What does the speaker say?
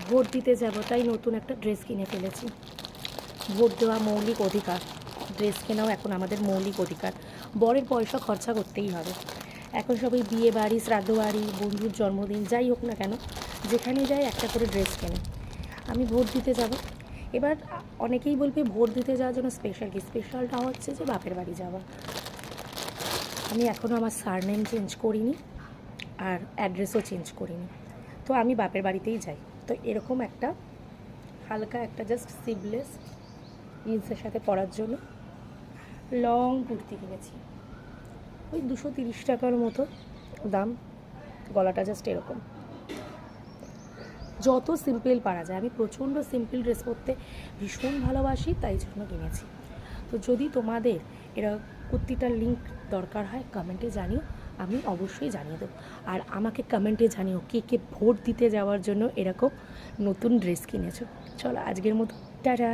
Vote দিতে যাব তাই নতুন একটা ড্রেস কিনে ফেলেছি। ভোট দেওয়া মৌলিক অধিকার, ড্রেস কেনাও এখন আমাদের মৌলিক অধিকার। বরের পয়সা খরচা করতেই হবে। এখন সবাই বিয়ে বাড়ি, শ্রাদ্ধ বাড়ি, বন্ধুর জন্মদিন যাই হোক না কেন, যেখানে যায় একটা করে ড্রেস কেনে। আমি ভোট দিতে যাব। এবার অনেকেই বলবে ভোট দিতে যাওয়ার জন্য স্পেশাল কি? স্পেশালটা হচ্ছে যে বাপের বাড়ি যাওয়া। আমি এখনও আমার সারনেম চেঞ্জ করিনি আর অ্যাড্রেসও চেঞ্জ করিনি, তো আমি বাপের বাড়িতেই যাই। তো এরকম একটা হালকা একটা জাস্ট স্লিভলেস জিন্সের সাথে পরার জন্য লং কুর্তি কিনেছি। ওই 230 টাকার মতো দাম, গলাটা জাস্ট এরকম। যত সিম্পল পারা যায়, আমি প্রচণ্ড সিম্পল ড্রেস পরতে ভীষণ ভালোবাসি, তাই জন্য কিনেছি। তো যদি তোমাদের এরা কুর্তিটার লিঙ্ক দরকার হয় কমেন্টে জানিও, আমি অবশ্যই জানিয়ে দেবো। আর আমাকে কমেন্টে জানিও কে কে ভোট দিতে যাওয়ার জন্য এরকম নতুন ড্রেস কিনেছো। চলো আজকের মতো টাটা।